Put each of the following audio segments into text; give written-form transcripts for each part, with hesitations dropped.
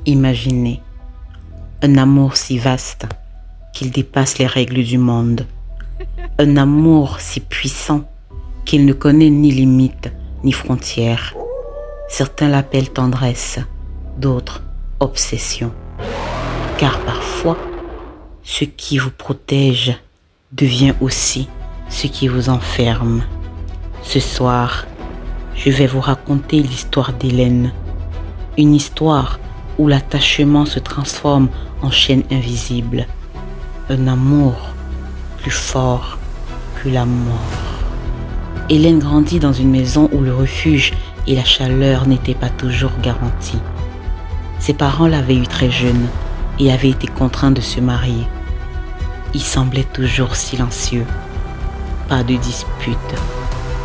Imaginez un amour si vaste qu'il dépasse les règles du monde. Un amour si puissant qu'il ne connaît ni limites ni frontières. Certains l'appellent tendresse, d'autres obsession. Car parfois, ce qui vous protège devient aussi ce qui vous enferme. Ce soir, je vais vous raconter l'histoire d'Hélène. Une histoire où l'attachement se transforme en chaîne invisible. Un amour plus fort que la mort. Hélène grandit dans une maison où le refuge et la chaleur n'étaient pas toujours garantis. Ses parents l'avaient eue très jeune et avaient été contraints de se marier. Il semblait toujours silencieux. Pas de dispute,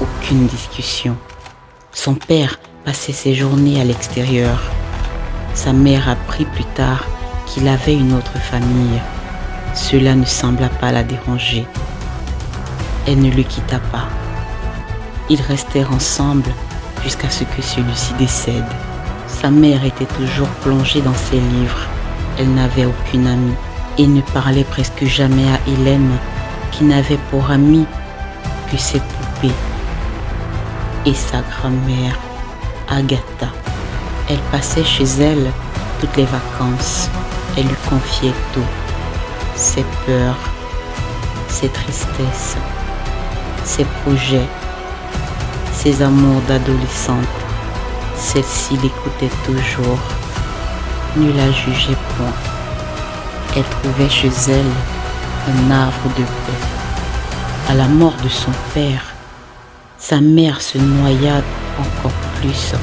aucune discussion. Son père passait ses journées à l'extérieur. Sa mère apprit plus tard qu'il avait une autre famille. Cela ne sembla pas la déranger. Elle ne le quitta pas. Ils restèrent ensemble jusqu'à ce que celui-ci décède. Sa mère était toujours plongée dans ses livres. Elle n'avait aucune amie et ne parlait presque jamais à Hélène, qui n'avait pour amie que ses poupées et sa grand-mère, Agatha. Elle passait chez elle toutes les vacances. Elle lui confiait tout, ses peurs, ses tristesses, ses projets, ses amours d'adolescente. Celle-ci l'écoutait toujours, ne la jugeait point. Elle trouvait chez elle un havre de paix. À la mort de son père, sa mère se noya encore plus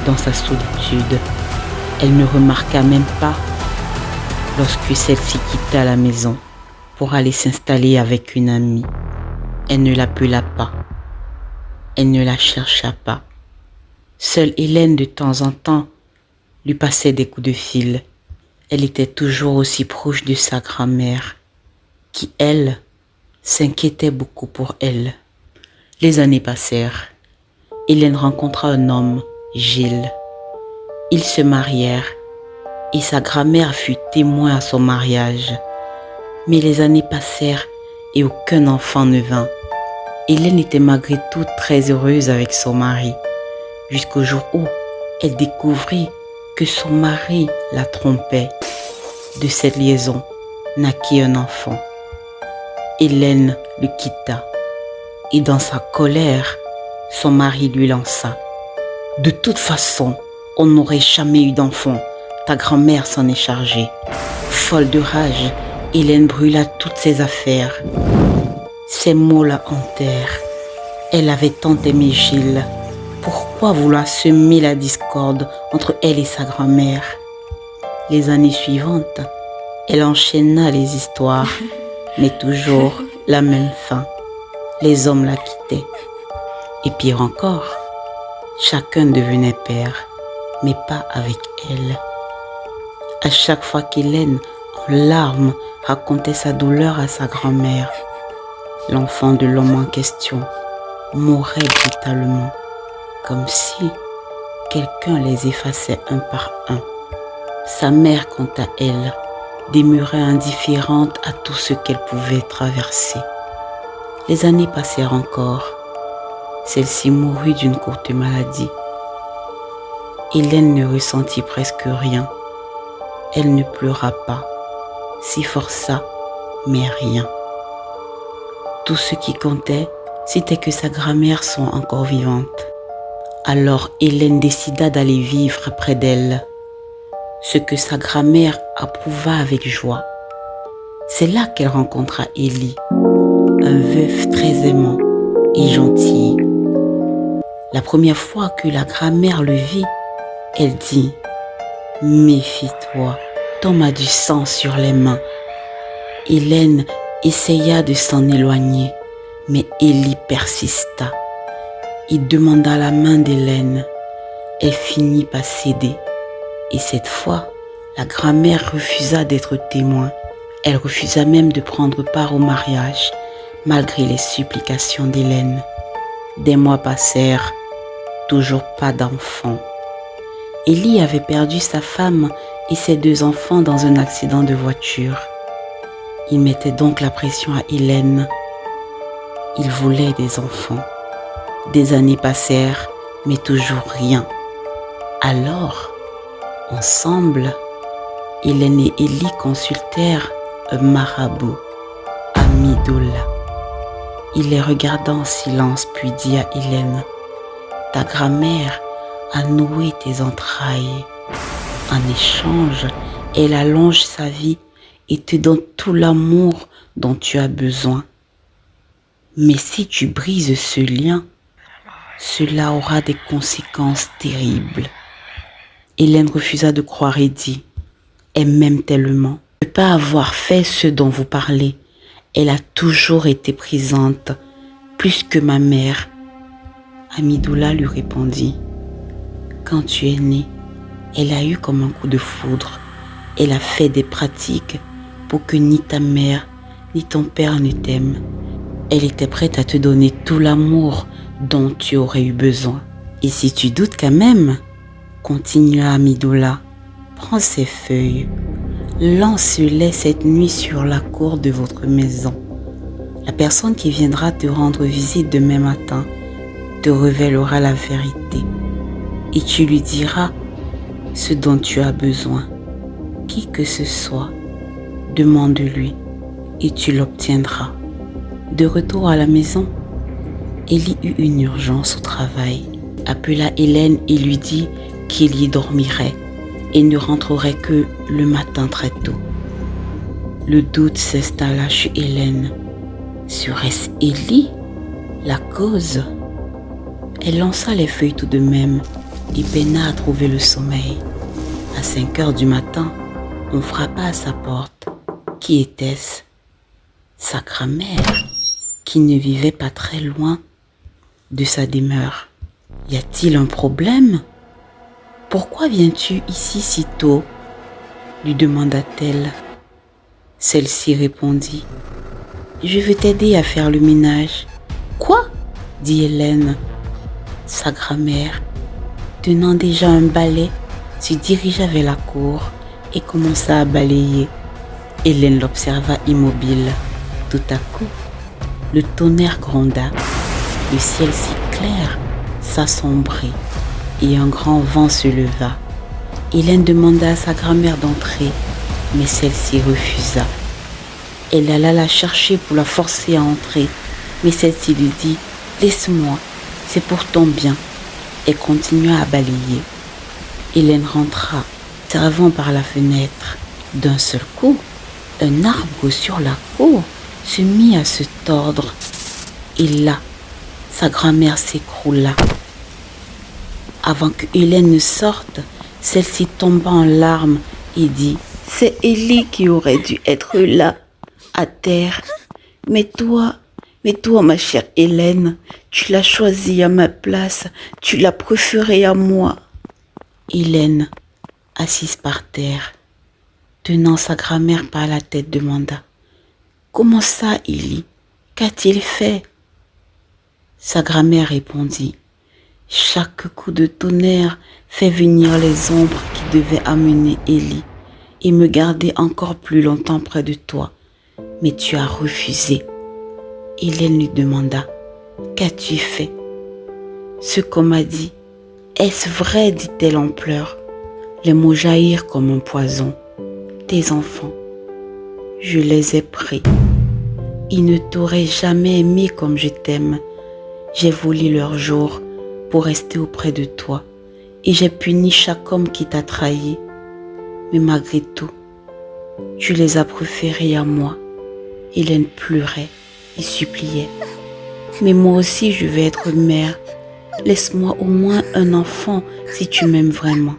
dans sa solitude. Elle ne remarqua même pas lorsque celle-ci quitta la maison pour aller s'installer avec une amie. Elle ne l'appela pas. Elle ne la chercha pas. Seule Hélène, de temps en temps, lui passait des coups de fil. Elle était toujours aussi proche de sa grand-mère, qui, elle, s'inquiétait beaucoup pour elle. Les années passèrent. Hélène rencontra un homme, Gilles. Ils se marièrent et sa grand-mère fut témoin à son mariage. Mais les années passèrent et aucun enfant ne vint. Hélène était malgré tout très heureuse avec son mari, jusqu'au jour où elle découvrit que son mari la trompait. De cette liaison naquit un enfant. Hélène le quitta et dans sa colère, son mari lui lança: « De toute façon, on n'aurait jamais eu d'enfant, ta grand-mère s'en est chargée. » Folle de rage, Hélène brûla toutes ses affaires. Ces mots la hantèrent. Elle avait tant aimé Gilles. Pourquoi vouloir semer la discorde entre elle et sa grand-mère? Les années suivantes, elle enchaîna les histoires, mais toujours la même fin. Les hommes la quittaient. Et pire encore, chacun devenait père, mais pas avec elle. À chaque fois qu'Hélène, en larmes, racontait sa douleur à sa grand-mère, l'enfant de l'homme en question mourait brutalement, comme si quelqu'un les effaçait un par un. Sa mère, quant à elle, demeurait indifférente à tout ce qu'elle pouvait traverser. Les années passèrent encore. Celle-ci mourut d'une courte maladie. Hélène ne ressentit presque rien. Elle ne pleura pas, s'efforça, mais rien. Tout ce qui comptait, c'était que sa grand-mère soit encore vivante. Alors Hélène décida d'aller vivre près d'elle, ce que sa grand-mère approuva avec joie. C'est là qu'elle rencontra Élie, un veuf très aimant et gentil. La première fois que la grand-mère le vit, elle dit: « Méfie-toi, Tom a du sang sur les mains. » Hélène essaya de s'en éloigner, mais Élie persista. Il demanda la main d'Hélène. Elle finit par céder. Et cette fois, la grand-mère refusa d'être témoin. Elle refusa même de prendre part au mariage, malgré les supplications d'Hélène. Des mois passèrent, toujours pas d'enfant. Élie avait perdu sa femme et ses 2 enfants dans un accident de voiture. Il mettait donc la pression à Hélène. Il voulait des enfants. Des années passèrent, mais toujours rien. Alors, ensemble, Hélène et Élie consultèrent un marabout, Amidoula. Il les regarda en silence, puis dit à Hélène, « Ta grand-mère a noué tes entrailles. En échange, elle allonge sa vie et te donne tout l'amour dont tu as besoin. Mais si tu brises ce lien, cela aura des conséquences terribles. » Hélène refusa de croire et dit, « Elle m'aime tellement. Je ne peux pas avoir fait ce dont vous parlez. Elle a toujours été présente, plus que ma mère. » Amidoula lui répondit, « Quand tu es né, elle a eu comme un coup de foudre. Elle a fait des pratiques pour que ni ta mère ni ton père ne t'aiment. Elle était prête à te donner tout l'amour dont tu aurais eu besoin. Et si tu doutes quand même, continua Amidoula, prends ces feuilles, lance-les cette nuit sur la cour de votre maison. La personne qui viendra te rendre visite demain matin te révélera la vérité et tu lui diras ce dont tu as besoin. Qui que ce soit, demande-lui et tu l'obtiendras. » De retour à la maison, Élie eut une urgence au travail, appela Hélène et lui dit qu'il y dormirait et ne rentrerait que le matin très tôt. Le doute s'installa chez Hélène. Serait-ce Élie la cause? Elle lança les feuilles tout de même et peina à trouver le sommeil. À 5 heures du matin, on frappa à sa porte. Qui était-ce? Sa grand-mère, qui ne vivait pas très loin de sa demeure. « Y a-t-il un problème? Pourquoi viens-tu ici si tôt ?» lui demanda-t-elle. Celle-ci répondit, « Je veux t'aider à faire le ménage. »« Quoi ?» dit Hélène. Sa grand-mère, tenant déjà un balai, se dirigea vers la cour et commença à balayer. Hélène l'observa immobile. Tout à coup, le tonnerre gronda, le ciel si clair s'assombrit et un grand vent se leva. Hélène demanda à sa grand-mère d'entrer, mais celle-ci refusa. Elle alla la chercher pour la forcer à entrer, mais celle-ci lui dit « Laisse-moi, c'est pour ton bien » et continua à balayer. Hélène rentra, servant par la fenêtre. D'un seul coup, un arbre sur la cour se mit à se tordre. Et là, sa grand-mère s'écroula. Avant que Hélène ne sorte, celle-ci tomba en larmes et dit « C'est Élie qui aurait dû être là, à terre. Mais toi, ma chère Hélène, tu l'as choisi à ma place, tu l'as préféré à moi. » Hélène, assise par terre, tenant sa grand-mère par la tête, demanda « Comment ça, Élie? Qu'a-t-il fait ?» Sa grand-mère répondit « Chaque coup de tonnerre fait venir les ombres qui devaient amener Élie et me garder encore plus longtemps près de toi. Mais tu as refusé. » Hélène lui demanda « Qu'as-tu fait ?»« Ce qu'on m'a dit. » « Est-ce vrai ?» dit-elle en pleurs. Les mots jaillirent comme un poison. « Tes enfants, je les ai pris. Ils ne t'auraient jamais aimé comme je t'aime. J'ai volé leur jour pour rester auprès de toi et j'ai puni chaque homme qui t'a trahi. Mais malgré tout, tu les as préférés à moi. » Hélène pleurait et suppliait. « Mais moi aussi je vais être mère. Laisse-moi au moins un enfant si tu m'aimes vraiment. »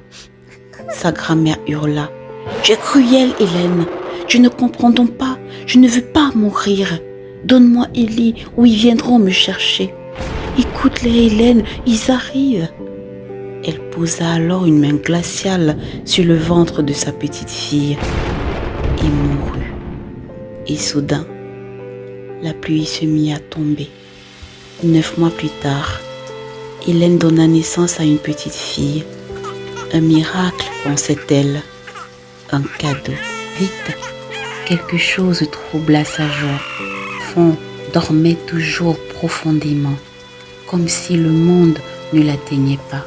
Sa grand-mère hurla. « Tu es cruelle, Hélène. Je ne comprends donc pas. Je ne veux pas mourir. Donne-moi Élie ou ils viendront me chercher. Écoute-les, Hélène, ils arrivent. » Elle posa alors une main glaciale sur le ventre de sa petite fille et mourut. Et soudain, la pluie se mit à tomber. 9 mois plus tard, Hélène donna naissance à une petite fille. Un miracle, pensait-elle. un cadeau. Vite, quelque chose troubla sa joie. Fond dormait toujours profondément, comme si le monde ne l'atteignait pas.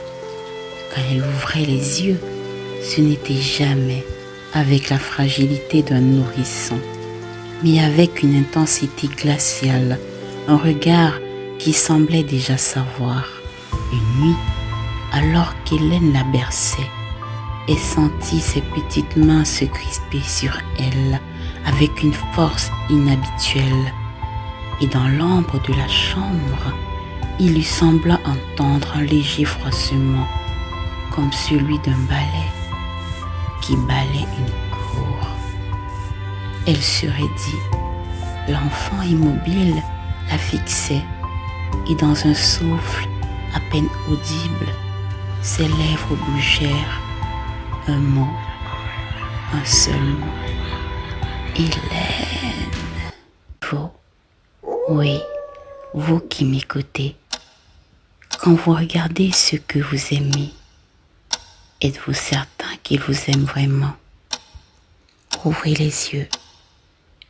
Quand elle ouvrait les yeux, ce n'était jamais avec la fragilité d'un nourrisson, mais avec une intensité glaciale, un regard qui semblait déjà savoir. Une nuit, alors qu'Hélène la berçait, elle sentit ses petites mains se crisper sur elle avec une force inhabituelle. Et dans l'ombre de la chambre, il lui sembla entendre un léger froissement, comme celui d'un balai qui balaie une cour. Elle se raidit. L'enfant immobile la fixait et dans un souffle à peine audible, ses lèvres bougèrent. Un mot, un seul mot. Hélène. Vous, oui, vous qui m'écoutez, quand vous regardez ce que vous aimez, êtes-vous certain qu'il vous aime vraiment? Ouvrez les yeux,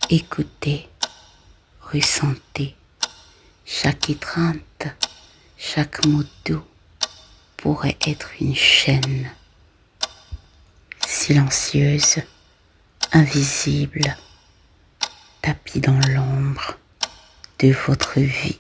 écoutez, ressentez. Chaque étreinte, chaque mot doux pourrait être une chaîne. Silencieuse, invisible, tapis dans l'ombre de votre vie.